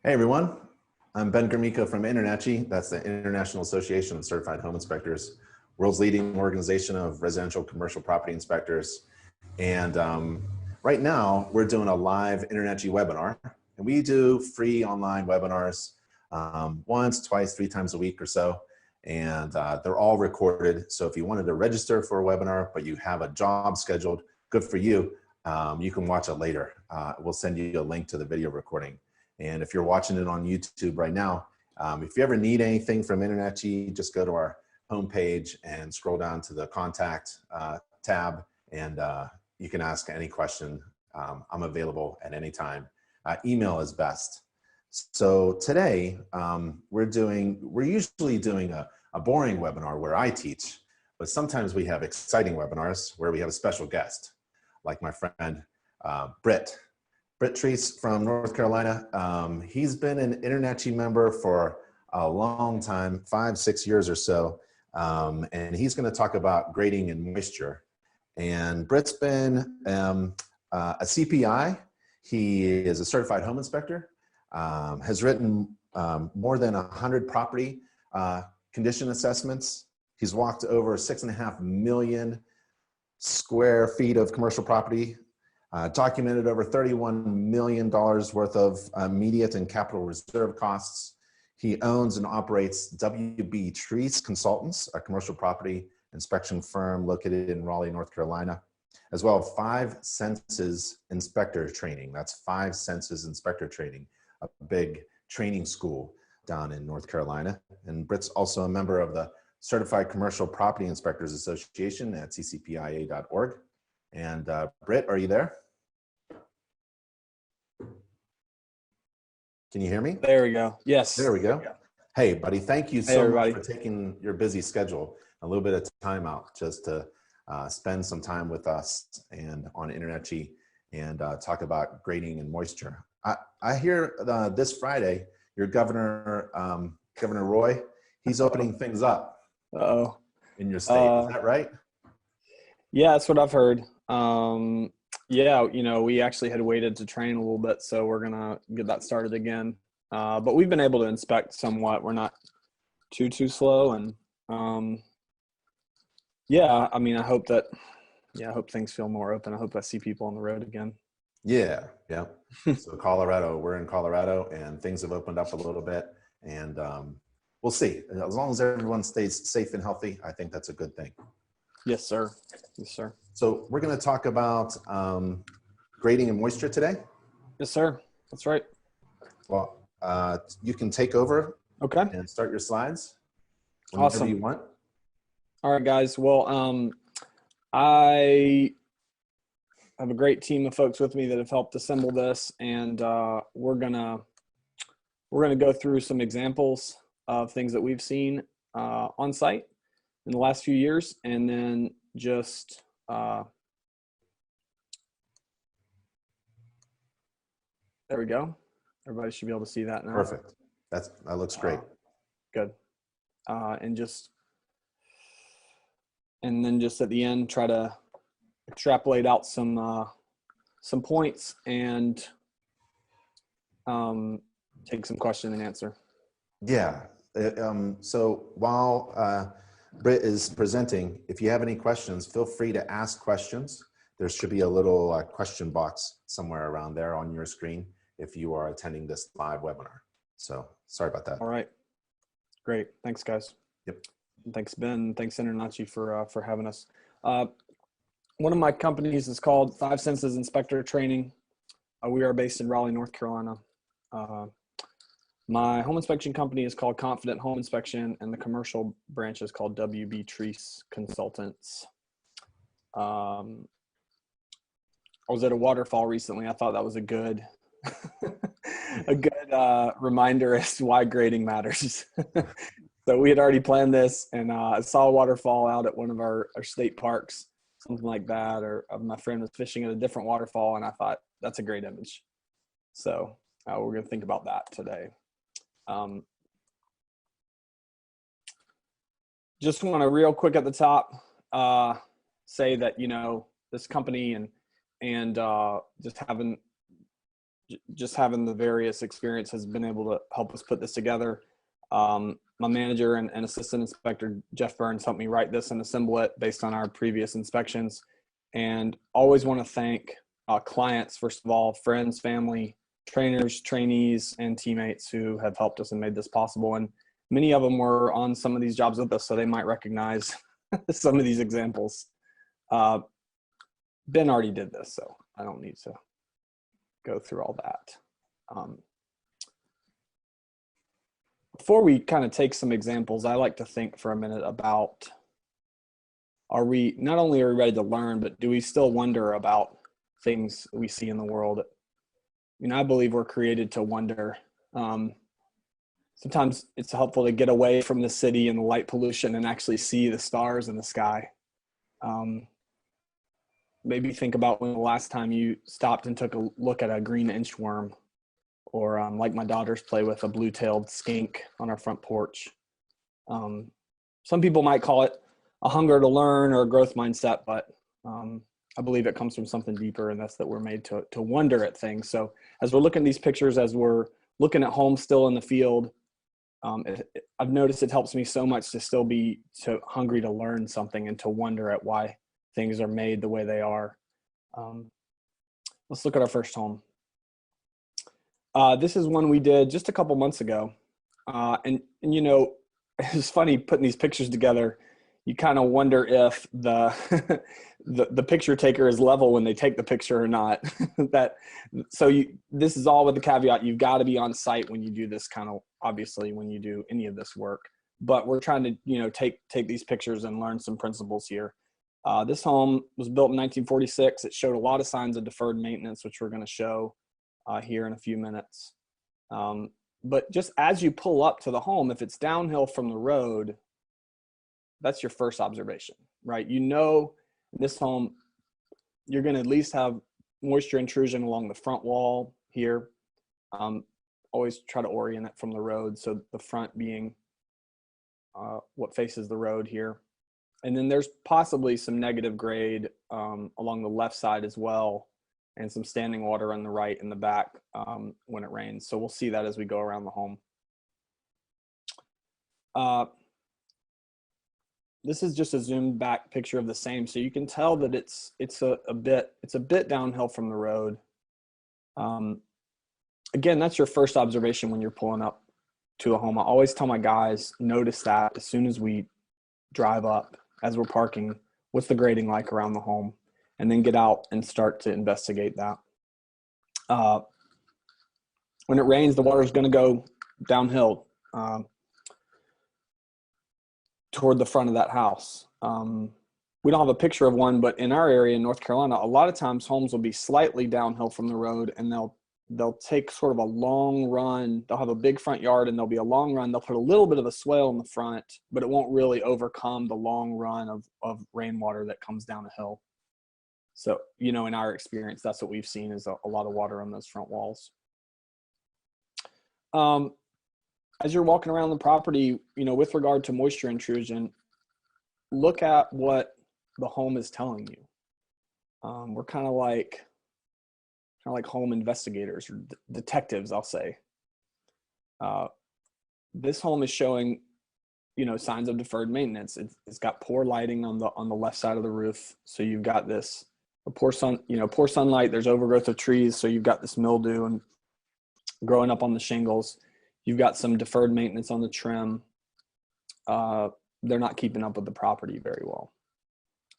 Hey everyone, I'm Ben Gromyko from InterNACHI. That's the International Association of Certified Home Inspectors, world's leading organization of residential commercial property inspectors. And right now we're doing a live InterNACHI webinar, and we do free online webinars once, twice, 3 times a week or so. And they're all recorded. So if you wanted to register for a webinar, but you have a job scheduled, good for you. You can watch it later. We'll send you a link to the video recording. And if you're watching it on YouTube right now, if you ever need anything from InterNACHI, just go to our homepage and scroll down to the contact tab, and you can ask any question. I'm available at any time. Email is best. So today, we're usually doing a boring webinar where I teach, but sometimes we have exciting webinars where we have a special guest, like my friend Britt Treece from North Carolina. He's been an InterNACHI member for a long time, 5-6 years or so, and he's going to talk about grading and moisture. And Britt's been a CPI. He is a certified home inspector, has written more than 100 property condition assessments. He's walked over 6.5 million square feet of commercial property, documented over $31 million worth of immediate and capital reserve costs. He owns and operates WB Treece Consultants, a commercial property inspection firm located in Raleigh, North Carolina, as well as 5 Senses Inspector Training. That's 5 Senses Inspector Training, a big training school down in North Carolina. And Britt's also a member of the Certified Commercial Property Inspectors Association at ccpia.org. And Britt, are you there? Can you hear me? There we go. Yes. There we go. Hey, buddy, thank you so much for taking your busy schedule, a little bit of time out just to spend some time with us and on InterNACHI and talk about grading and moisture. I hear this Friday, your Governor Roy, he's opening things up in your state. Is that right? Yeah, that's what I've heard. Yeah, you know, we actually had waited to train a little bit, so we're going to get that started again. But we've been able to inspect somewhat. We're not too slow. And yeah, I mean, I hope things feel more open. I hope I see people on the road again. Yeah. So Colorado, we're in Colorado, and things have opened up a little bit. And we'll see. As long as everyone stays safe and healthy, I think that's a good thing. Yes, sir. Yes, sir. So we're going to talk about grading and moisture today. Yes, sir. That's right. Well, you can take over. Okay. And start your slides whenever Awesome. you want. All right, guys. Well, I have a great team of folks with me that have helped assemble this, and we're gonna go through some examples of things that we've seen on site in the last few years, and then just there we go. Everybody should be able to see that now. Perfect. That looks great. Good. And then just at the end, try to extrapolate out some points and take some question and answer. Yeah. So while Britt is presenting, if you have any questions, feel free to ask questions. There should be a little question box somewhere around there on your screen if you are attending this live webinar. So sorry about that. All right. Great. Thanks, guys. Yep. Thanks, Ben. Thanks, InterNACHI, for having us. One of my companies is called 5 Senses Inspector Training. We are based in Raleigh, North Carolina. My home inspection company is called Confident Home Inspection, and the commercial branch is called WB Treece Consultants. I was at a waterfall recently. I thought that was a good reminder as to why grading matters. So we had already planned this, and I saw a waterfall out at one of our state parks, something like that, or my friend was fishing at a different waterfall, and I thought that's a great image. So we're going to think about that today. Just want to real quick at the top say that, you know, this company and just just having the various experience has been able to help us put this together. My manager and assistant inspector, Jeff Burns, helped me write this and assemble it based on our previous inspections. And always want to thank clients, first of all, friends, family, trainers, trainees, and teammates who have helped us and made this possible. And many of them were on some of these jobs with us, so they might recognize some of these examples. Ben already did this, so I don't need to go through all that. Before we kind of take some examples, I like to think for a minute about, not only are we ready to learn, but do we still wonder about things we see in the world? I believe we're created to wonder. Sometimes it's helpful to get away from the city and the light pollution and actually see the stars in the sky. Maybe think about when the last time you stopped and took a look at a green inchworm, or like my daughters play with, a blue-tailed skink on our front porch. Some people might call it a hunger to learn or a growth mindset, but I believe it comes from something deeper, and that's that we're made to wonder at things. So as we're looking at these pictures, as we're looking at homes still in the field, I've noticed it helps me so much to still be hungry to learn something and to wonder at why things are made the way they are. Let's look at our first home. This is one we did just a couple months ago. And it's funny putting these pictures together. You kind of wonder if the the picture taker is level when they take the picture or not. This is all with the caveat, you've got to be on site when you do this obviously when you do any of this work. But we're trying to take these pictures and learn some principles here. This home was built in 1946. It showed a lot of signs of deferred maintenance, which we're going to show here in a few minutes. But just as you pull up to the home, if it's downhill from the road, that's your first observation, right? This home, you're going to at least have moisture intrusion along the front wall here. Always try to orient it from the road, so the front being what faces the road here. And then there's possibly some negative grade along the left side as well, and some standing water on the right and the back when it rains. So we'll see that as we go around the home. This is just a zoomed back picture of the same, so you can tell that it's a bit downhill from the road. Again, that's your first observation when you're pulling up to a home. I always tell my guys, notice that as soon as we drive up, as we're parking, what's the grading like around the home, and then get out and start to investigate that. When it rains, the water is going to go downhill toward the front of that house. We don't have a picture of one, but in our area in North Carolina, a lot of times homes will be slightly downhill from the road, and they'll take sort of a long run. They'll have a big front yard, and there'll be a long run. They'll put a little bit of a swale in the front, but it won't really overcome the long run of rainwater that comes down a hill. So, in our experience, that's what we've seen, is a lot of water on those front walls. As you're walking around the property, with regard to moisture intrusion, look at what the home is telling you. We're kind of like home investigators or detectives, I'll say. This home is showing, signs of deferred maintenance. It's got poor lighting on the left side of the roof, so you've got this poor sunlight. There's overgrowth of trees, so you've got this mildew and growing up on the shingles. You've got some deferred maintenance on the trim. They're not keeping up with the property very well.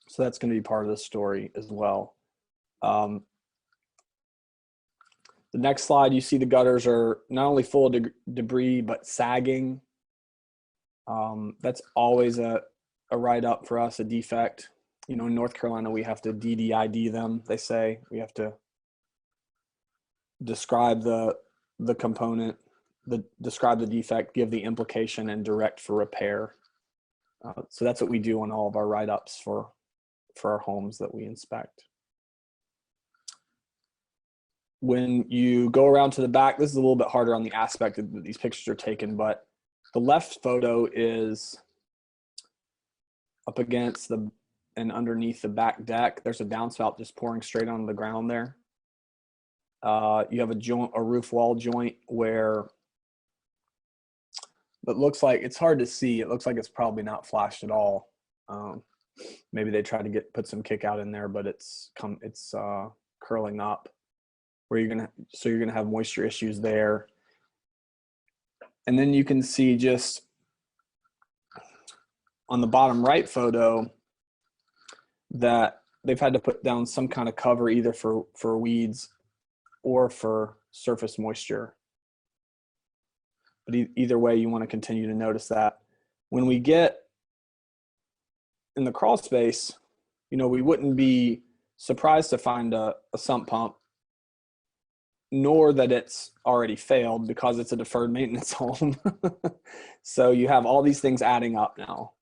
So that's going to be part of the story as well. The next slide, you see the gutters are not only full of debris, but sagging. That's always a write-up for us, a defect. In North Carolina, we have to DDID them, they say. We have to describe the component, describe the defect, give the implication, and direct for repair. So that's what we do on all of our write-ups for our homes that we inspect. When you go around to the back, this is a little bit harder on the aspect that these pictures are taken, but the left photo is up against and underneath the back deck. There's a downspout just pouring straight onto the ground there. You have a roof wall joint where it looks like, it's hard to see. It looks like it's probably not flashed at all. Maybe they try to put some kick out in there, but it's curling up where you're gonna have moisture issues there. And then you can see just on the bottom right photo that they've had to put down some kind of cover either for weeds or for surface moisture. But either way, you want to continue to notice that. When we get in the crawl space, you know, we wouldn't be surprised to find a sump pump, nor that it's already failed because it's a deferred maintenance home. So you have all these things adding up now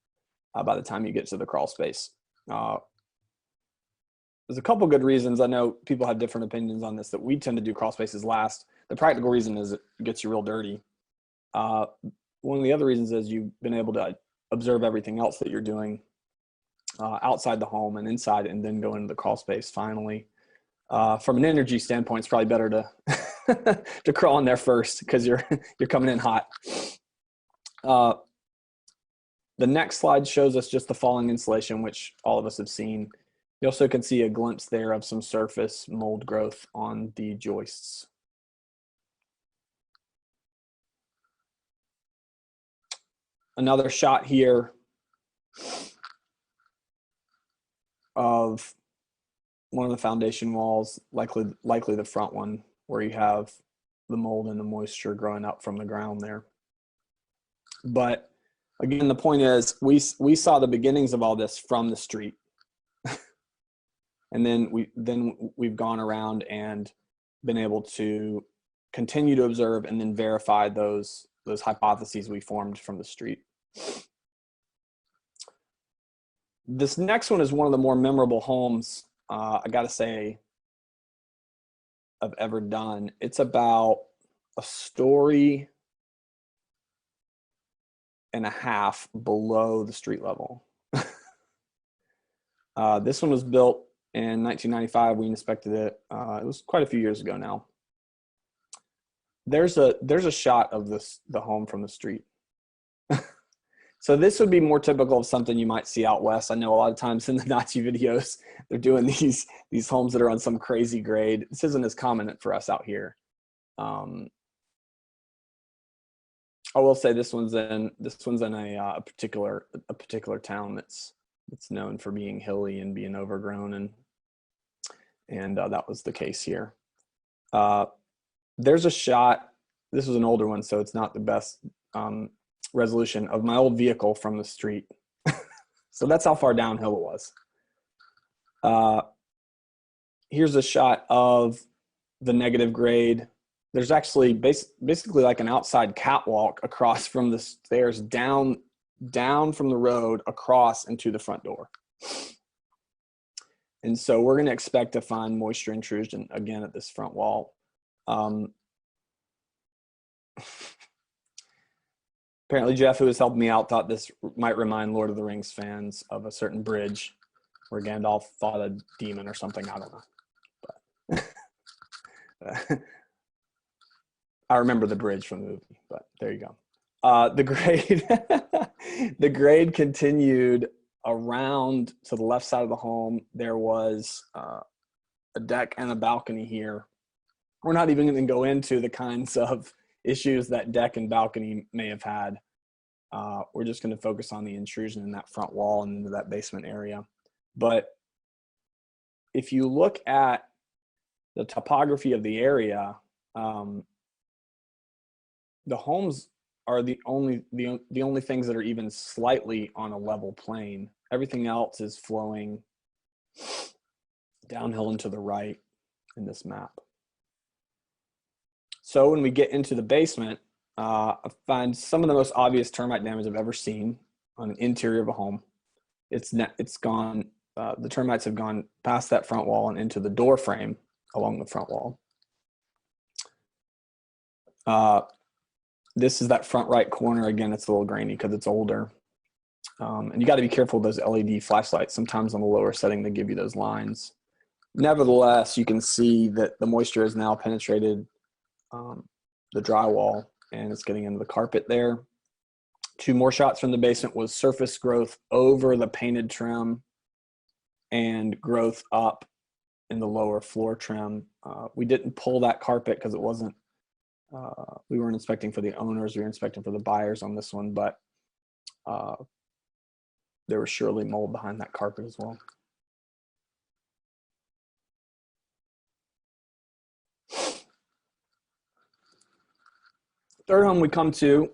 by the time you get to the crawl space. There's a couple good reasons. I know people have different opinions on this, that we tend to do crawl spaces last. The practical reason is it gets you real dirty. One of the other reasons is you've been able to observe everything else that you're doing outside the home and inside, and then go into the crawl space finally. From an energy standpoint, it's probably better to to crawl in there first because you're coming in hot. The next slide shows us just the falling insulation, which all of us have seen. You also can see a glimpse there of some surface mold growth on the joists. Another shot here of one of the foundation walls, likely the front one, where you have the mold and the moisture growing up from the ground there. But again, the point is we saw the beginnings of all this from the street. And then we've gone around and been able to continue to observe and then verify those hypotheses we formed from the street. This next one is one of the more memorable homes, I gotta say, I've ever done. It's about a story and a half below the street level. This one was built in 1995. We inspected it. It was quite a few years ago now. There's a shot of the home from the street. So this would be more typical of something you might see out west. I know a lot of times in the NACHI videos, they're doing these homes that are on some crazy grade. This isn't as common for us out here. I will say this one's in a particular town that's known for being hilly and being overgrown, and that was the case here. There's a shot. This was an older one, so it's not the best resolution of my old vehicle from the street. So that's how far downhill it was. Here's a shot of the negative grade. There's actually basically like an outside catwalk across from the stairs down from the road across into the front door. And so we're going to expect to find moisture intrusion again at this front wall. Apparently Jeff, who has helped me out, thought this might remind Lord of the Rings fans of a certain bridge where Gandalf fought a demon or something. I don't know. But I remember the bridge from the movie, but there you go. The grade continued around to the left side of the home. There was a deck and a balcony here. We're not even going to go into the kinds of issues that deck and balcony may have had. We're just going to focus on the intrusion in that front wall and into that basement area. But if you look at the topography of the area, the homes are the only things that are even slightly on a level plane. Everything else is flowing downhill and to the right in this map. So when we get into the basement, I find some of the most obvious termite damage I've ever seen on an interior of a home. It's gone. The termites have gone past that front wall and into the door frame along the front wall. This is that front right corner. Again, it's a little grainy because it's older. And you got to be careful with those LED flashlights. Sometimes on the lower setting, they give you those lines. Nevertheless, you can see that the moisture has now penetrated the drywall and it's getting into the carpet there. 2 more shots from the basement was surface growth over the painted trim and growth up in the lower floor trim. We didn't pull that carpet because it wasn't, we weren't inspecting for the owners, we were inspecting for the buyers on this one, but there was surely mold behind that carpet as well. Third home we come to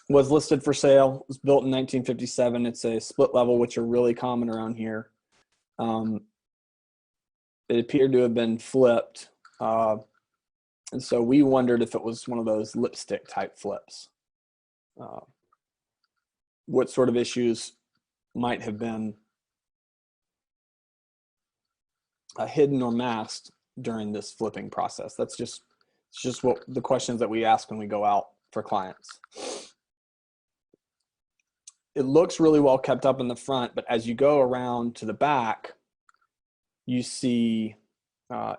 was listed for sale. It was built in 1957. It's a split level, which are really common around here. It appeared to have been flipped. And so we wondered if it was one of those lipstick type flips. What sort of issues might have been hidden or masked during this flipping process. It's just what the questions that we ask when we go out for clients. It looks really well kept up in the front, but as you go around to the back, you see an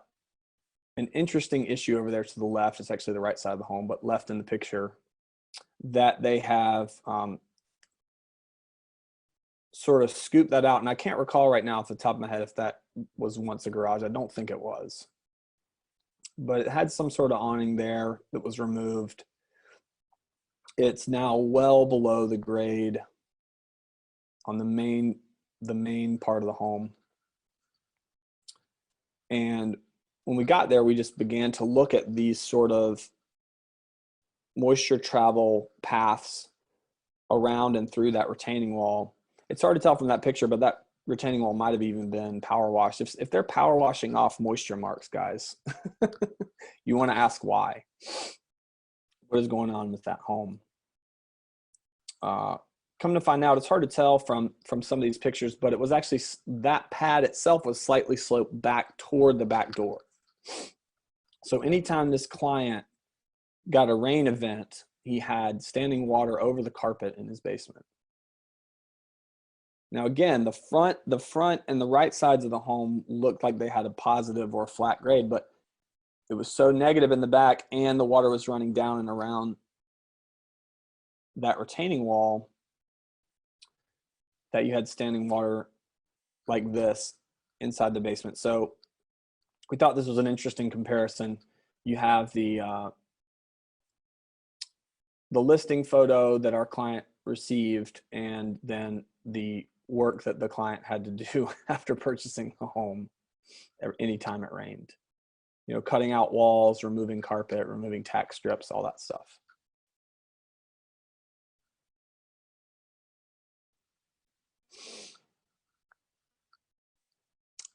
interesting issue over there to the left. It's actually the right side of the home, but left in the picture, that they have sort of scooped that out. And I can't recall right now off the top of my head if that was once a garage. I don't think it was. But it had some sort of awning there that was removed. It's now well below the grade on the main part of the home. And when we got there, we just began to look at these sort of moisture travel paths around and through that retaining wall. It's hard to tell from that picture, but that retaining wall might have even been power washed. If they're power washing off moisture marks, guys, you want to ask why. What is going on with that home? Come to find out, it's hard to tell from some of these pictures, but it was actually, that pad itself was slightly sloped back toward the back door. So anytime this client got a rain event, he had standing water over the carpet in his basement. Now again, the front and the right sides of the home looked like they had a positive or flat grade, but it was so negative in the back and the water was running down and around that retaining wall that you had standing water like this inside the basement. So we thought this was an interesting comparison. You have the listing photo that our client received, and then the work that the client had to do after purchasing the home anytime it rained. You know, cutting out walls, removing carpet, removing tack strips, all that stuff.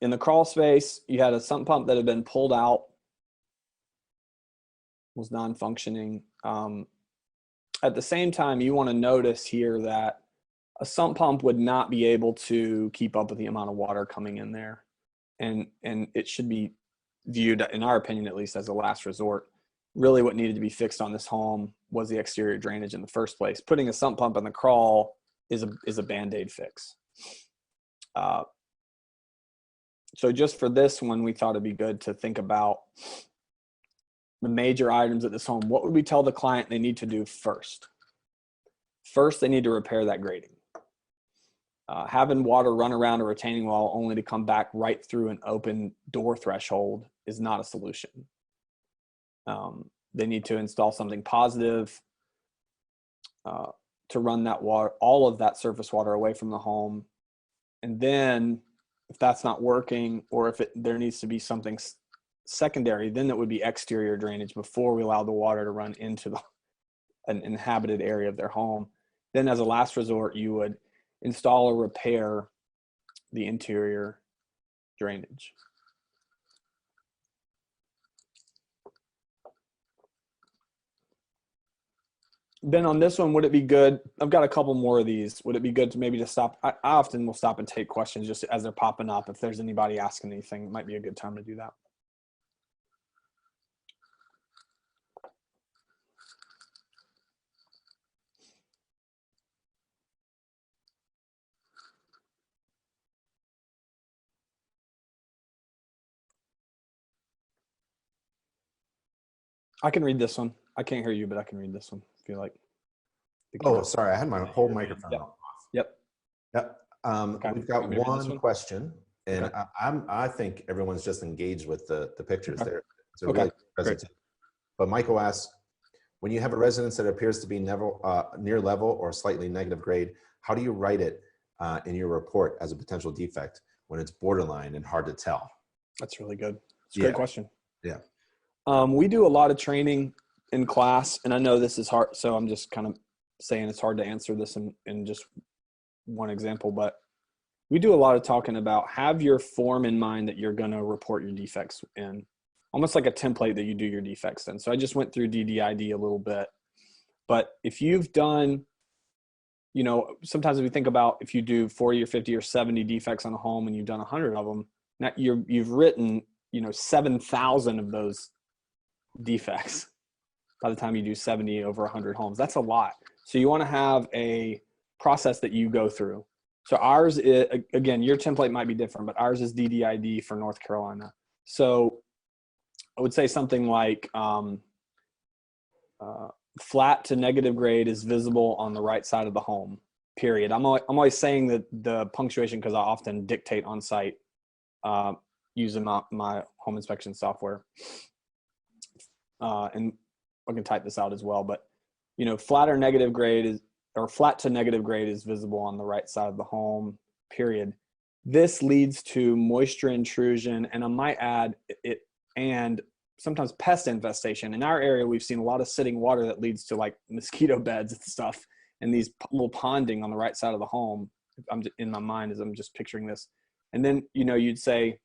In the crawl space, you had a sump pump that had been pulled out, was non-functioning. At the same time, you want to notice here that a sump pump would not be able to keep up with the amount of water coming in there. And it should be viewed, in our opinion at least, as a last resort. Really what needed to be fixed on this home was the exterior drainage in the first place. Putting a sump pump in the crawl is a Band-Aid fix. So just for this one, we thought it'd be good to think about the major items at this home. What would we tell the client they need to do first? First, they need to repair that grading. Having water run around a retaining wall only to come back right through an open door threshold is not a solution. They need to install something positive to run that water, all of that surface water away from the home. And then if that's not working, or if there needs to be something secondary, then it would be exterior drainage before we allow the water to run into an inhabited area of their home. Then as a last resort, you would install or repair the interior drainage. Then on this one, would it be good? I've got a couple more of these. Would it be good to maybe just stop? I often will stop and take questions just as they're popping up. If there's anybody asking anything, it might be a good time to do that. I can read this one. I can't hear you, but I can read this one if you like. Oh, sorry. I had my whole microphone Yep. off. Yep. Yep. Okay. We've got Want me to read this one one? question, and Okay. I think everyone's just engaged with the pictures Okay. there. It's a Okay. really Great. presentation. But Michael asks, when you have a residence that appears to be near level or slightly negative grade, how do you write it in your report as a potential defect when it's borderline and hard to tell? That's really good. It's a Yeah. great question. Yeah. We do a lot of training in class, and I know this is hard, so I'm just kind of saying it's hard to answer this in just one example, but we do a lot of talking about have your form in mind that you're going to report your defects in, almost like a template that you do your defects in. So I just went through DDID a little bit, but if you've done, you know, sometimes if you think about if you do 40 or 50 or 70 defects on a home and you've done 100 of them, now you've written, you know, 7,000 of those defects by the time you do 70 over 100 homes. That's a lot. So you want to have a process that you go through. So ours is, again, your template might be different, but ours is DDID for North Carolina. So I would say something like flat to negative grade is visible on the right side of the home, period. I'm always saying that the punctuation because I often dictate on site using my home inspection software. And I can type this out as well, but you know, flat to negative grade is visible on the right side of the home, period. This leads to moisture intrusion, and I might add it, and sometimes pest infestation. In our area, we've seen a lot of sitting water that leads to like mosquito beds and stuff, and these little ponding on the right side of the home. I'm just, in my mind as I'm just picturing this. And then, you know, you'd say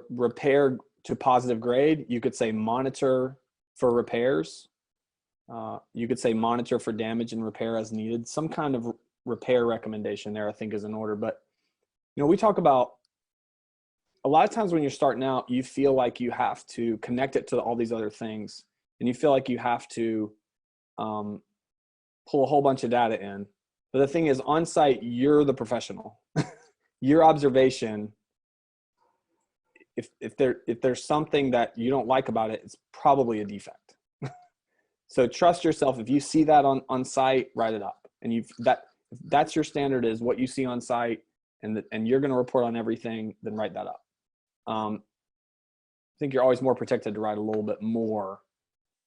repair to positive grade. You could say monitor for repairs. You could say monitor for damage and repair as needed. Some kind of repair recommendation there, I think, is in order. But, you know, we talk about a lot of times when you're starting out, you feel like you have to connect it to all these other things, and you feel like you have to pull a whole bunch of data in. But the thing is, on site, you're the professional. Your observation, if there's something that you don't like about it, it's probably a defect. So trust yourself. If you see that on site, write it up. And that's your standard, is what you see on site, and you're going to report on everything, then write that up. I think you're always more protected to write a little bit more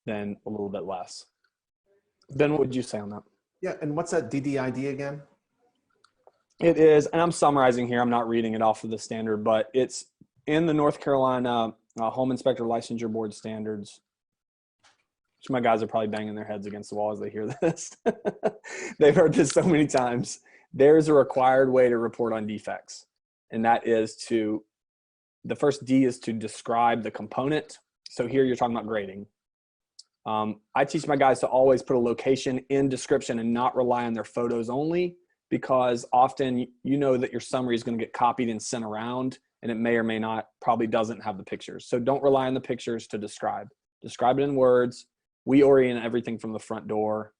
than a little bit less. Ben, what would you say on that? Yeah, and what's that DDID again? It is, and I'm summarizing here, I'm not reading it off of the standard, but it's in the North Carolina Home Inspector Licensure Board standards, which my guys are probably banging their heads against the wall as they hear this. They've heard this so many times. There's a required way to report on defects, and that is the first D is to describe the component. So here you're talking about grading. I teach my guys to always put a location in description and not rely on their photos only, because often you know that your summary is going to get copied and sent around, and it may or may not, probably doesn't have the pictures. So don't rely on the pictures to describe. Describe it in words. We orient everything from the front door.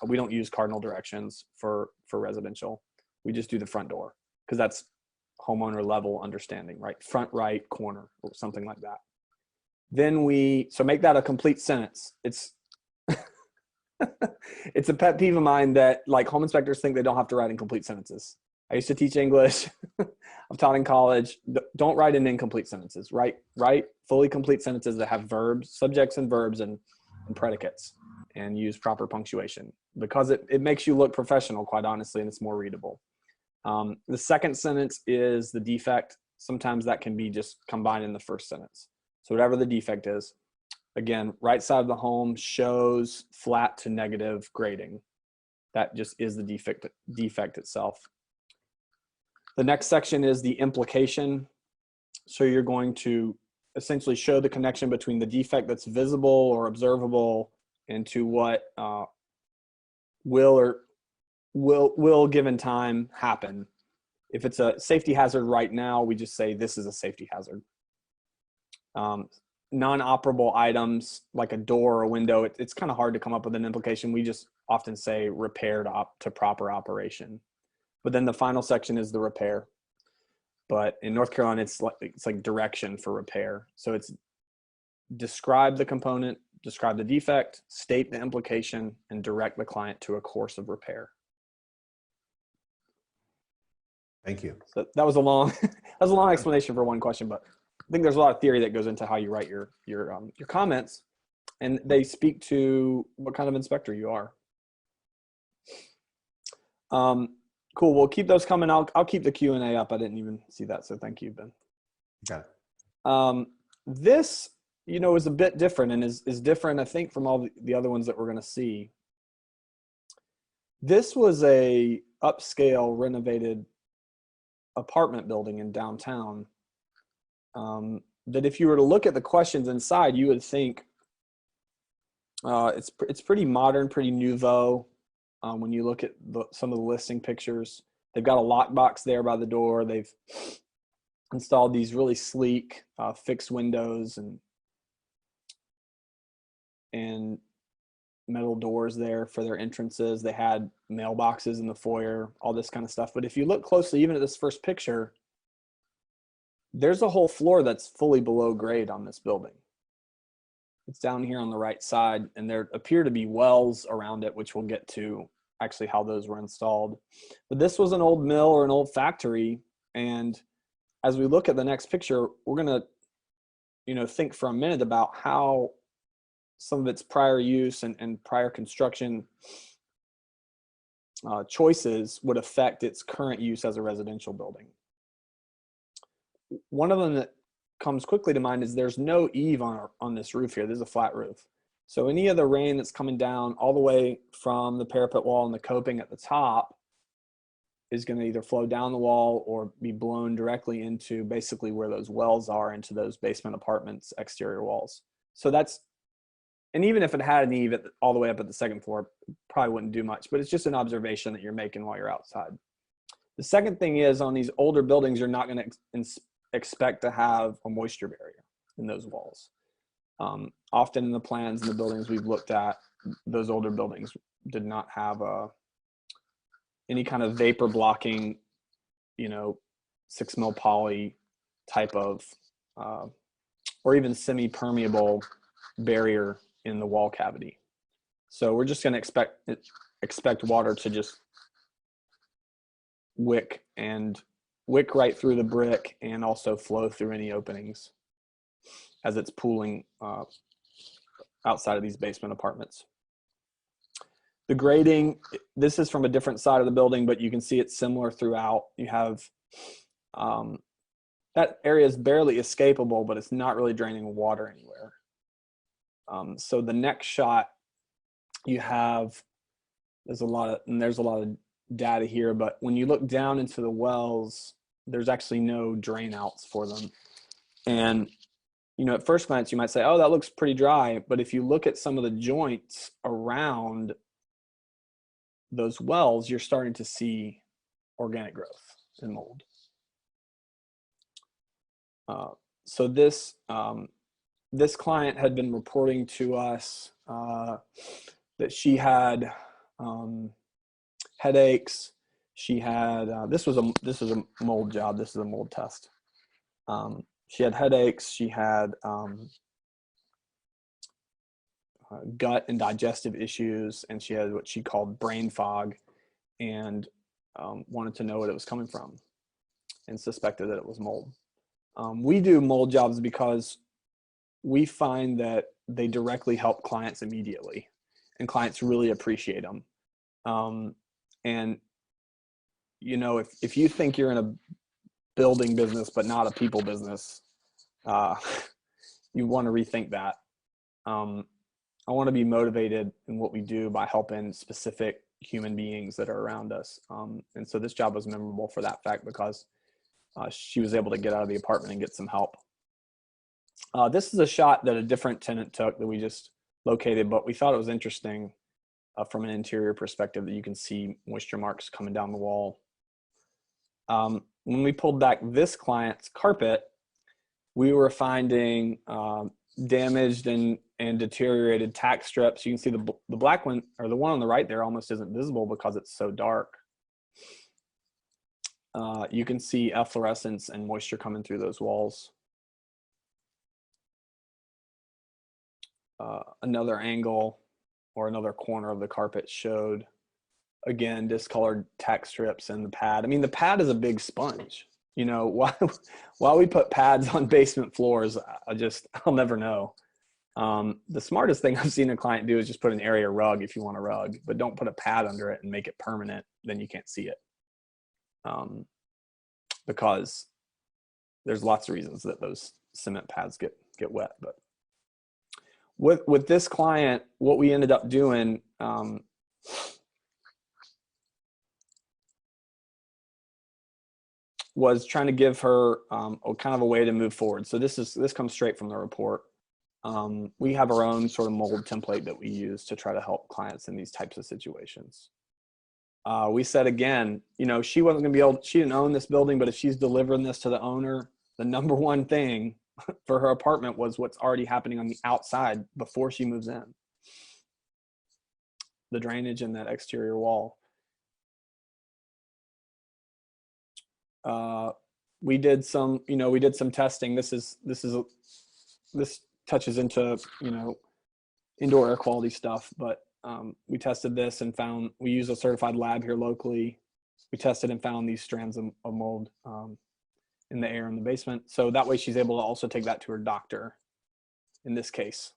We don't use cardinal directions for residential. We just do the front door because that's homeowner level understanding, right? Front right corner or something like that. Then so make that a complete sentence. It's it's a pet peeve of mine that like home inspectors think they don't have to write incomplete sentences. I used to teach English. I've taught in college. Don't write in incomplete sentences. Write fully complete sentences that have verbs, subjects and verbs and predicates, and use proper punctuation, because it makes you look professional, quite honestly, and it's more readable. The second sentence is the defect. Sometimes that can be just combined in the first sentence. So whatever the defect is, again, right side of the home shows flat to negative grading. That just is the defect itself. The next section is the implication. So you're going to essentially show the connection between the defect that's visible or observable into what will given time happen. If it's a safety hazard right now, we just say this is a safety hazard. Non-operable items like a door or a window, it's kind of hard to come up with an implication. We just often say repair to proper operation. But then the final section is the repair. But in North Carolina, it's like direction for repair. So it's describe the component, describe the defect, state the implication, and direct the client to a course of repair. Thank you. So that was a long, that was a long explanation for one question, but I think there's a lot of theory that goes into how you write your comments, and they speak to what kind of inspector you are. Cool. We'll keep those coming. I'll keep the Q&A up. I didn't even see that, so thank you, Ben. Got it. This, you know, is a bit different, and is different, I think, from all the other ones that we're going to see. This was a upscale renovated apartment building in downtown. That if you were to look at the questions inside, you would think it's pretty modern, pretty nouveau. When you look at some of the listing pictures, they've got a lockbox there by the door. They've installed these really sleek fixed windows and metal doors there for their entrances. They had mailboxes in the foyer, all this kind of stuff. But if you look closely, even at this first picture, there's a whole floor that's fully below grade on this building. It's down here on the right side, and there appear to be wells around it, which we'll get to actually how those were installed. But this was an old mill or an old factory, and as we look at the next picture, we're going to, you know, think for a minute about how some of its prior use and prior construction choices would affect its current use as a residential building. One of them that comes quickly to mind is there's no eave on this roof here. There's a flat roof. So any of the rain that's coming down all the way from the parapet wall and the coping at the top is going to either flow down the wall or be blown directly into basically where those wells are, into those basement apartments' exterior walls. So that's, and even if it had an eave all the way up at the second floor, probably wouldn't do much, but it's just an observation that you're making while you're outside. The second thing is, on these older buildings, you're not going to expect to have a moisture barrier in those walls. Often in the plans and the buildings we've looked at, those older buildings did not have any kind of vapor blocking, you know, 6 mil poly type of, or even semi-permeable barrier in the wall cavity. So we're just going to expect water to just wick right through the brick and also flow through any openings as it's pooling outside of these basement apartments. The grading, this is from a different side of the building, but you can see it's similar throughout. You have, that area is barely escapable, but it's not really draining water anywhere. So the next shot, you have, there's a lot of data here, but when you look down into the wells, there's actually no drain outs for them. And, you know, at first glance, you might say, oh, that looks pretty dry. But if you look at some of the joints around those wells, you're starting to see organic growth and mold. So this client had been reporting to us that she had headaches. She had this was a mold job. This is a mold test. She had headaches. She had gut and digestive issues, and she had what she called brain fog, and wanted to know what it was coming from, and suspected that it was mold. We do mold jobs because we find that they directly help clients immediately, and clients really appreciate them. And you know, if you think you're in a building business but not a people business, you want to rethink that. I want to be motivated in what we do by helping specific human beings that are around us. And so this job was memorable for that fact, because she was able to get out of the apartment and get some help. This is a shot that a different tenant took that we just located, but we thought it was interesting from an interior perspective, that you can see moisture marks coming down the wall. When we pulled back this client's carpet, we were finding damaged and deteriorated tack strips. You can see the black one, or the one on the right there, almost isn't visible because it's so dark. You can see efflorescence and moisture coming through those walls. another angle or another corner of the carpet showed, again, discolored tack strips in the pad. I mean, the pad is a big sponge. You know, why we put pads on basement floors, I'll never know. The smartest thing I've seen a client do is just put an area rug if you want a rug, but don't put a pad under it and make it permanent. Then you can't see it. Because there's lots of reasons that those cement pads get wet. But with this client, what we ended up doing, was trying to give her a kind of a way to move forward. So this comes straight from the report. We have our own sort of mold template that we use to try to help clients in these types of situations. We said, again, you know, she wasn't going to be able, she didn't own this building, but if she's delivering this to the owner, the number one thing for her apartment was what's already happening on the outside before she moves in. The drainage in that exterior wall. We did some testing. This touches into, you know, indoor air quality stuff, but we tested this and found, we use a certified lab here locally. We tested and found these strands of mold in the air in the basement. So that way she's able to also take that to her doctor in this case.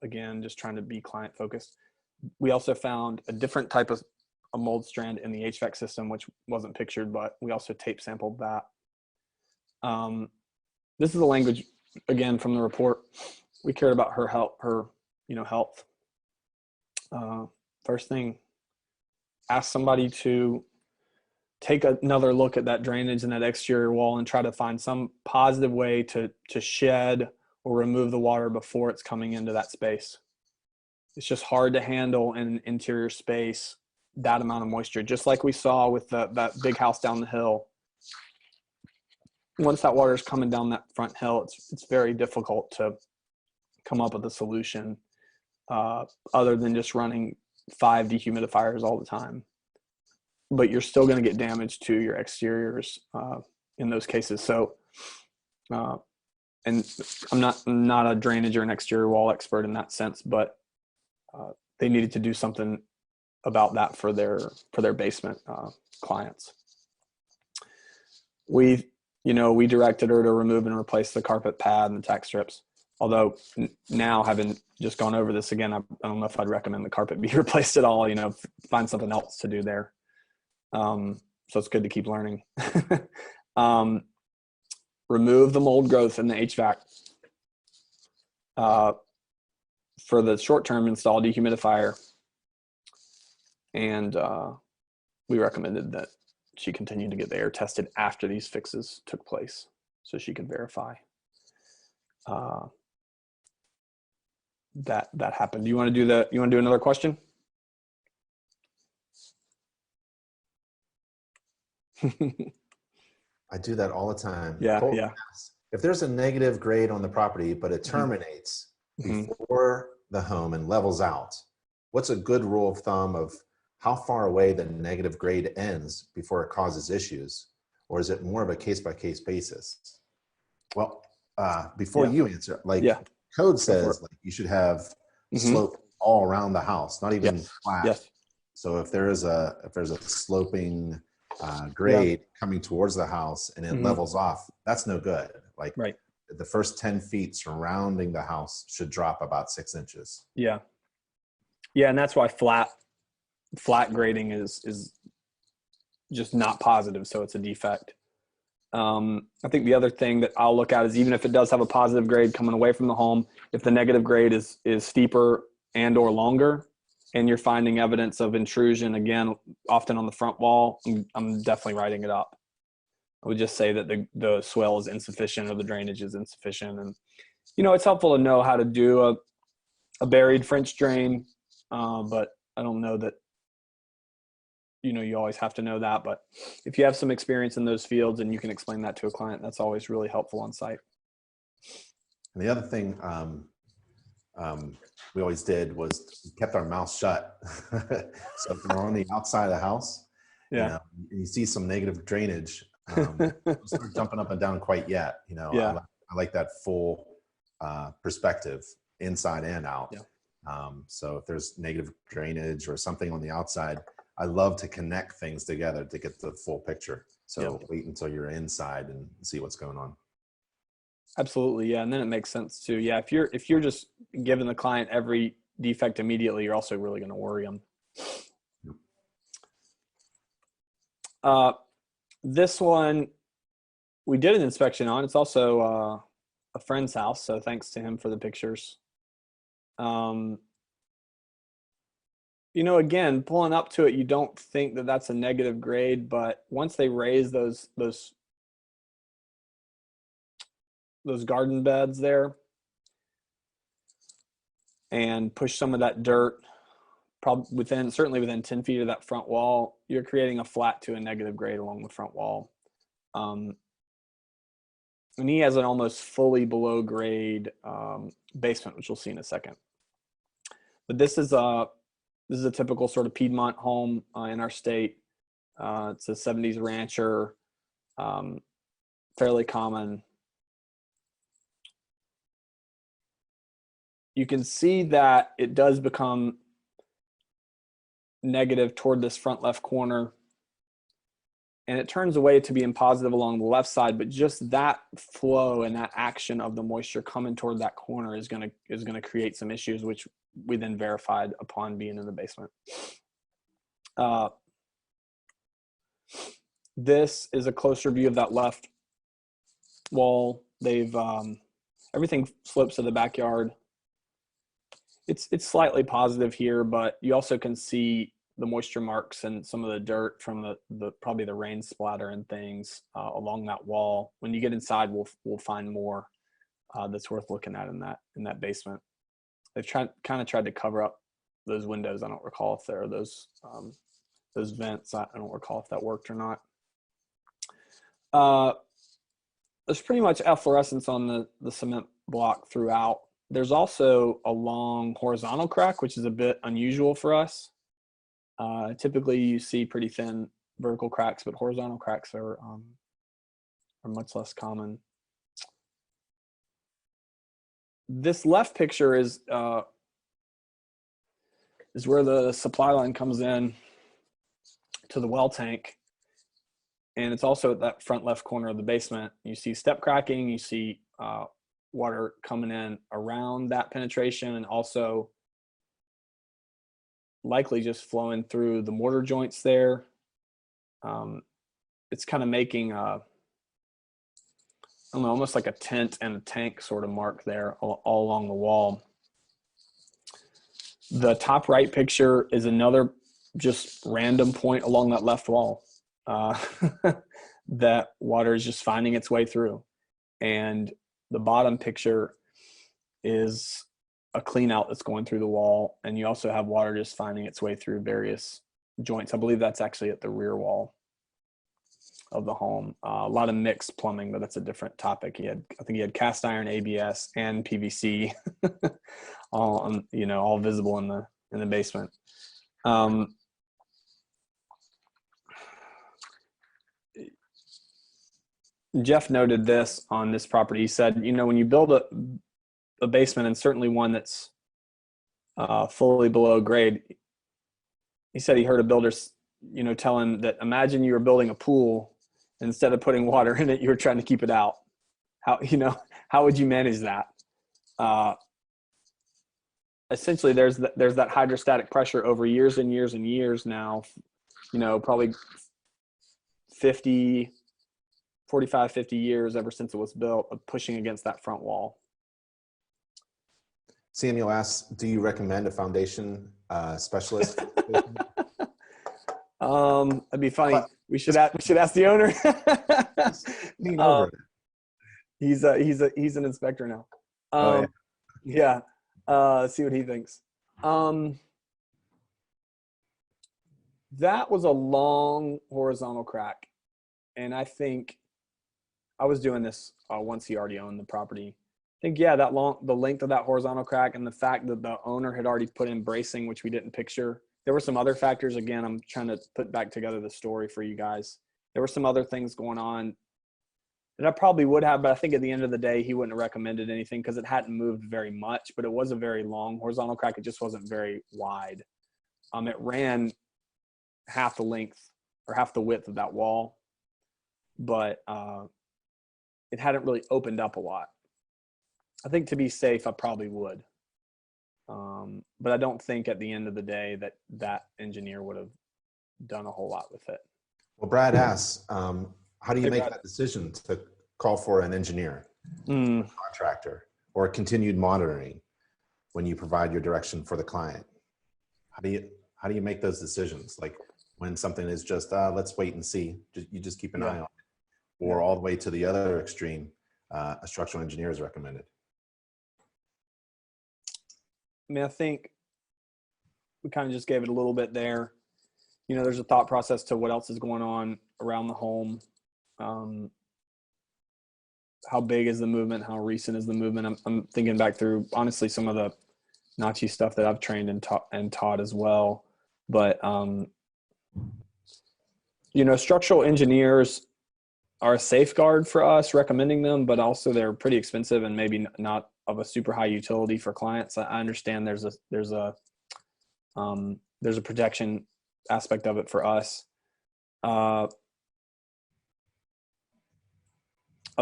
Again, just trying to be client focused. We also found a different type of a mold strand in the HVAC system, which wasn't pictured, but we also tape sampled that. This is the language, again, from the report. We cared about her health, health. First thing, ask somebody to take another look at that drainage in that exterior wall and try to find some positive way to shed or remove the water before it's coming into that space. It's just hard to handle in an interior space that amount of moisture, just like we saw with that big house down the hill. Once that water is coming down that front hill, it's very difficult to come up with a solution other than just running 5 dehumidifiers all the time. But you're still going to get damage to your exteriors in those cases. So, and I'm not a drainage or an exterior wall expert in that sense, but they needed to do something about that for their basement clients. We directed her to remove and replace the carpet pad and the tack strips. Although now, having just gone over this again, I don't know if I'd recommend the carpet be replaced at all. You know, find something else to do there. So it's good to keep learning. Remove the mold growth in the HVAC. For the short term, install dehumidifier. And we recommended that she continue to get the air tested after these fixes took place so she could verify that happened. Do you want to do another question? I do that all the time. Yeah, yeah. If there's a negative grade on the property, but it terminates before the home and levels out, what's a good rule of thumb of how far away the negative grade ends before it causes issues? Or is it more of a case-by-case basis? Well, before you answer, code says you should have slope all around the house, not even flat. Yes. So if there's a sloping grade coming towards the house and it levels off, that's no good. Like the first 10 feet surrounding the house should drop about 6 inches. Yeah. Yeah. And that's why flat grading is just not positive. So it's a defect. I think the other thing that I'll look at is, even if it does have a positive grade coming away from the home, if the negative grade is steeper and or longer, and you're finding evidence of intrusion, again, often on the front wall, I'm definitely writing it up. I would just say that the swell is insufficient or the drainage is insufficient. And, you know, it's helpful to know how to do a buried French drain, but I don't know that, you know, you always have to know that. But if you have some experience in those fields and you can explain that to a client, that's always really helpful on site. And the other thing we always did was we kept our mouth shut. So if we're on the outside of the house, you know, and you see some negative drainage, don't start jumping up and down quite yet. You know, I like that full perspective. inside and out. Yeah. So if there's negative drainage or something on the outside, I love to connect things together to get the full picture. So wait until you're inside and see what's going on. Absolutely. Yeah. And then it makes sense too. Yeah. If you're just giving the client every defect immediately, you're also really going to worry them. This one we did an inspection on. It's also a friend's house. So thanks to him for the pictures. You know, again, pulling up to it, you don't think that that's a negative grade, but once they raise those garden beds there and push some of that dirt probably certainly within 10 feet of that front wall, you're creating a flat to a negative grade along the front wall. And he has an almost fully below grade basement, which we'll see in a second. But this is a typical sort of Piedmont home in our state. It's a 70s rancher, fairly common. You can see that it does become negative toward this front left corner, and it turns away to being positive along the left side, but just that flow and that action of the moisture coming toward that corner is going to create some issues, which we then verified upon being in the basement. This is a closer view of that left wall. They've everything slopes to the backyard. It's slightly positive here, but you also can see the moisture marks and some of the dirt from the probably the rain splatter and things along that wall. When you get inside, we'll find more that's worth looking at in that basement. They've kind of tried to cover up those windows. I don't recall if there are those vents. I don't recall if that worked or not. There's pretty much efflorescence on the cement block throughout. There's also a long horizontal crack, which is a bit unusual for us. Typically you see pretty thin vertical cracks, but horizontal cracks are much less common. This left picture is where the supply line comes in to the well tank. And it's also at that front left corner of the basement. You see step cracking, you see water coming in around that penetration, and also likely just flowing through the mortar joints there. It's kind of making I don't know, almost like a tent and a tank sort of mark there all along the wall. The top right picture is another just random point along that left wall that water is just finding its way through. And the bottom picture is a clean out that's going through the wall, and you also have water just finding its way through various joints. I believe that's actually at the rear wall of the home. A lot of mixed plumbing, but that's a different topic. I think he had cast iron, ABS, and PVC, all visible in the basement. Jeff noted this on this property. He said, when you build a basement, and certainly one that's fully below grade, he said he heard a builder, tell him that imagine you were building a pool, and instead of putting water in it, you were trying to keep it out. How would you manage that? Essentially, there's that hydrostatic pressure over years and years and years now, probably 45, 50 years ever since it was built, of pushing against that front wall. Samuel asks, do you recommend a foundation specialist? That'd be funny. We should ask the owner. He's an inspector now. Yeah. See what he thinks. That was a long horizontal crack, and I think I was doing this once he already owned the property. I think, yeah, the length of that horizontal crack, and the fact that the owner had already put in bracing, which we didn't picture. There were some other factors. Again, I'm trying to put back together the story for you guys. There were some other things going on And I probably would have, but I think at the end of the day, he wouldn't have recommended anything because it hadn't moved very much, but it was a very long horizontal crack. It just wasn't very wide. It ran half the length or half the width of that wall, but it hadn't really opened up a lot. I think to be safe, I probably would. But I don't think at the end of the day that engineer would have done a whole lot with it. Well, Brad asks, how do you make Brad. that decision to call for an engineer, contractor, or continued monitoring when you provide your direction for the client? How do you make those decisions? Like when something is just, let's wait and see, you just keep an eye on it, or all the way to the other extreme, a structural engineer is recommended. I mean, I think we kind of just gave it a little bit there. You know, there's a thought process to what else is going on around the home. How big is the movement? How recent is the movement? I'm thinking back through, honestly, some of the NACHI stuff that I've trained and taught as well. But, you know, structural engineers are a safeguard for us recommending them, but also they're pretty expensive and maybe not of a super high utility for clients. I understand there's a protection aspect of it for us. A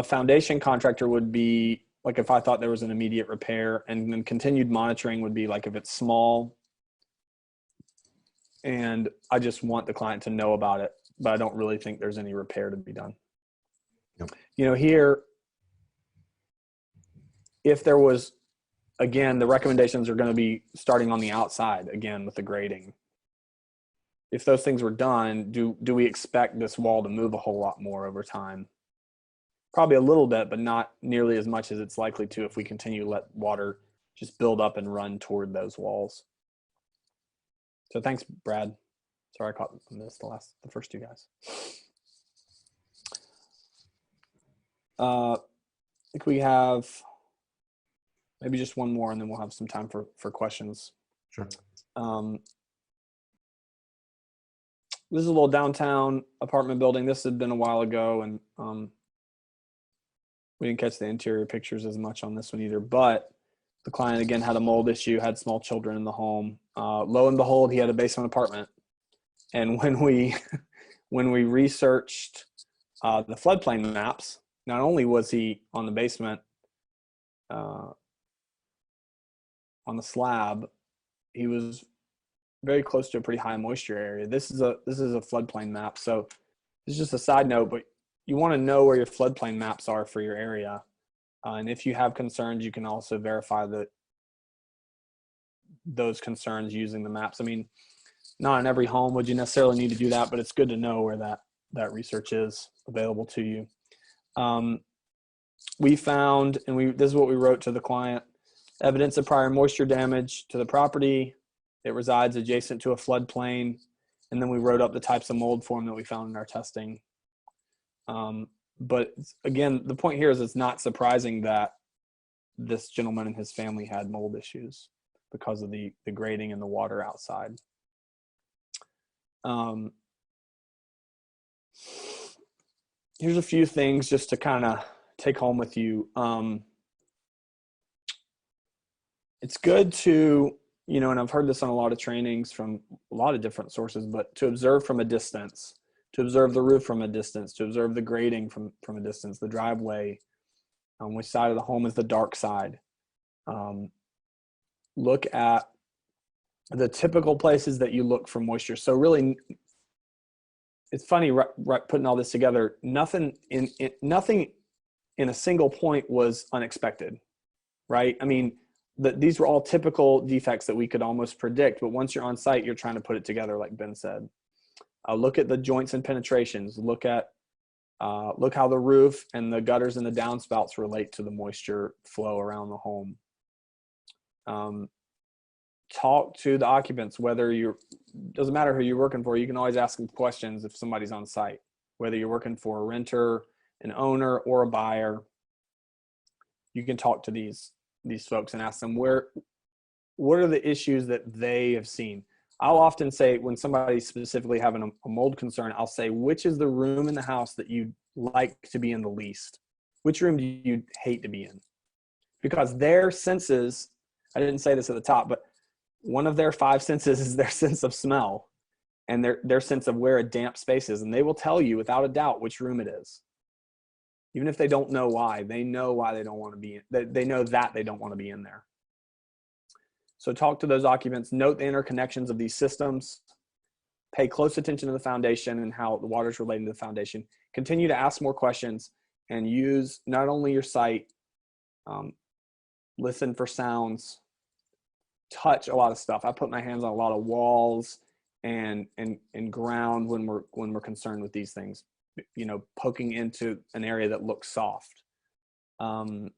foundation contractor would be like if I thought there was an immediate repair, and then continued monitoring would be like if it's small and I just want the client to know about it, but I don't really think there's any repair to be done. Yep. You know, here, if there was, again, the recommendations are going to be starting on the outside again with the grading. If those things were done, do we expect this wall to move a whole lot more over time? Probably a little bit, but not nearly as much as it's likely to if we continue to let water just build up and run toward those walls. So thanks, Brad. Sorry I missed the first two guys. I think we have maybe just one more, and then we'll have some time for questions. Sure. This is a little downtown apartment building. This had been a while ago, and we didn't catch the interior pictures as much on this one either. But the client, again, had a mold issue, had small children in the home. Lo and behold, he had a basement apartment. And when we researched the floodplain maps, not only was he on the basement, on the slab, he was very close to a pretty high moisture area. This is a floodplain map. So this is just a side note, but you want to know where your floodplain maps are for your area. And if you have concerns, you can also verify those concerns using the maps. I mean, not in every home would you necessarily need to do that, but it's good to know where that research is available to you. We found, and this is what we wrote to the client: evidence of prior moisture damage to the property. It resides adjacent to a floodplain. And then we wrote up the types of mold form that we found in our testing. But again, the point here is it's not surprising that this gentleman and his family had mold issues because of the grading and the water outside. Here's a few things just to kind of take home with you. It's good to, you know, and I've heard this on a lot of trainings from a lot of different sources, but to observe from a distance, to observe the roof from a distance, to observe the grading from a distance, the driveway, on which side of the home is the dark side. Look at the typical places that you look for moisture. So really, it's funny putting all this together. Nothing in a single point was unexpected, right? I mean, these were all typical defects that we could almost predict, but once you're on site, you're trying to put it together, like Ben said. Look at the joints and penetrations. Look how the roof and the gutters and the downspouts relate to the moisture flow around the home. Talk to the occupants, doesn't matter who you're working for. You can always ask them questions if somebody's on site, whether you're working for a renter, an owner, or a buyer. You can talk to these folks and ask them what are the issues that they have seen. I'll often say, when somebody's specifically having a mold concern, I'll say, which is the room in the house that you'd like to be in the least? which room do you hate to be in? Because their senses, I didn't say this at the top, but one of their 5 senses is their sense of smell and their sense of where a damp space is. And they will tell you without a doubt which room it is. Even if they don't know why, they know why they don't want to be in, they know that they don't want to be in there. So talk to those occupants, note the interconnections of these systems, pay close attention to the foundation and how the water is relating to the foundation. Continue to ask more questions and use not only your sight, listen for sounds, touch a lot of stuff. I put my hands on a lot of walls and ground when we're concerned with these things, you know, poking into an area that looks soft. I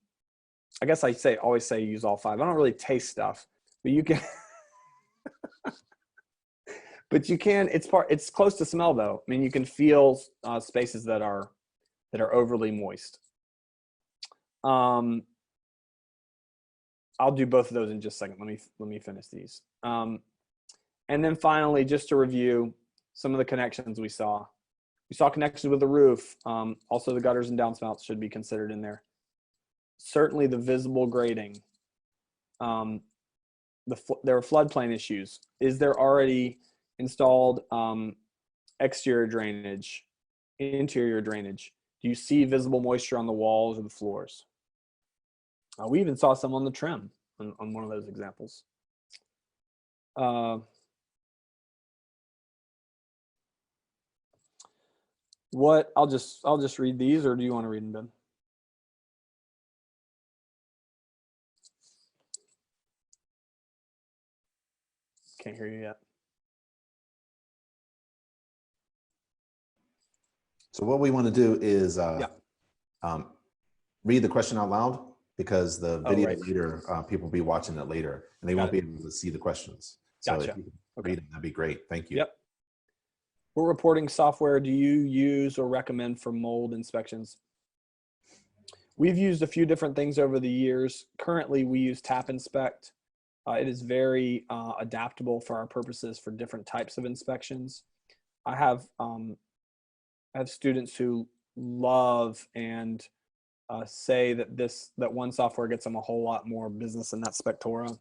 guess I always say use all 5. I don't really taste stuff, but you can but you can, it's close to smell though. I mean, you can feel spaces that are overly moist. I'll do both of those in just a second. Let me finish these. And then finally, just to review some of the connections we saw. We saw connections with the roof. Also the gutters and downspouts should be considered in there. Certainly the visible grading. There are floodplain issues. Is there already installed exterior drainage, interior drainage? Do you see visible moisture on the walls or the floors? We even saw some on the trim on one of those examples. I'll just read these, or do you want to read them, Ben? Can't hear you yet. So what we want to do is read the question out loud, because the video later, people will be watching it later and they won't be able to see the questions. So Gotcha. if you can read it, that'd be great. Thank you. Yep. What reporting software do you use or recommend for mold inspections? We've used a few different things over the years. Currently, we use Tap Inspect. It is very adaptable for our purposes for different types of inspections. I have students who love and say that one software gets them a whole lot more business than that Spectora.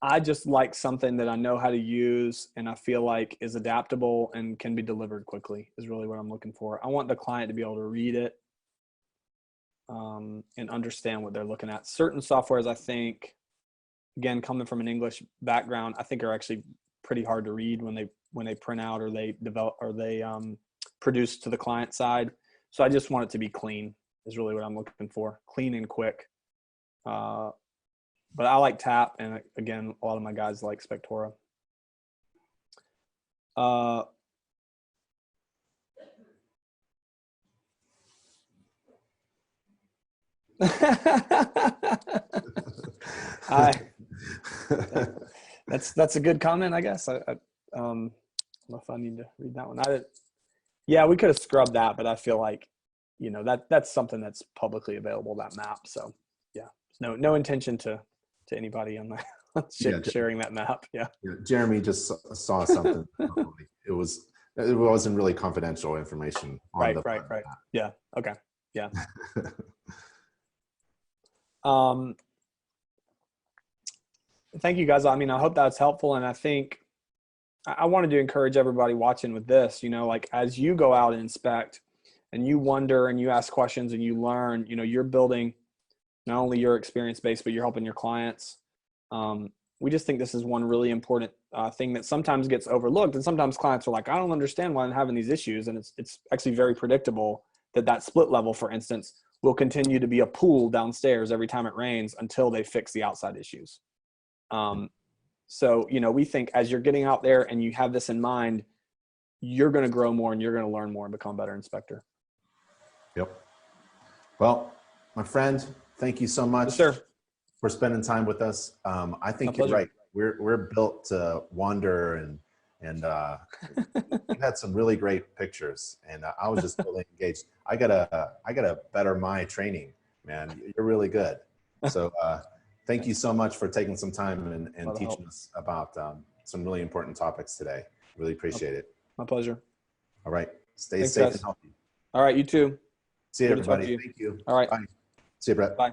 I just like something that I know how to use and I feel like is adaptable and can be delivered quickly is really what I'm looking for. I want the client to be able to read it and understand what they're looking at. Certain softwares, I think, again, coming from an English background, I think are actually pretty hard to read when they print out or they develop or they produce to the client side. So I just want it to be clean is really what I'm looking for. Clean and quick. But I like Tap, and again, a lot of my guys like Spectora. That's a good comment, I guess. I don't know if I need to read that one. Yeah, we could have scrubbed that, but I feel like, you know, that's something that's publicly available, that map. So yeah, no intention to anybody on that sharing that map. Yeah. Jeremy just saw something. It wasn't really confidential information. Right. Yeah. Okay. Yeah. Thank you guys. I mean, I hope that's helpful. And I think I wanted to encourage everybody watching with this, you know, like as you go out and inspect and you wonder and you ask questions and you learn, you know, you're building not only your experience base, but you're helping your clients. We just think this is one really important thing that sometimes gets overlooked. And sometimes clients are like, I don't understand why I'm having these issues. And it's actually very predictable that split level, for instance, will continue to be a pool downstairs every time it rains until they fix the outside issues. So, you know, we think as you're getting out there and you have this in mind, you're going to grow more and you're going to learn more and become a better inspector. Yep. Well, my friend, thank you so much for spending time with us. I think you're right. We're built to wander and you had some really great pictures, and I was just really engaged. I gotta better my training, man. You're really good. So thank you so much for taking some time and teaching us about some really important topics today. Really appreciate it. My pleasure. All right. Stay safe and healthy. All right. You too. See you, Good to talk to everybody. you. Thank you. All right. Bye. See you, Brett. Bye.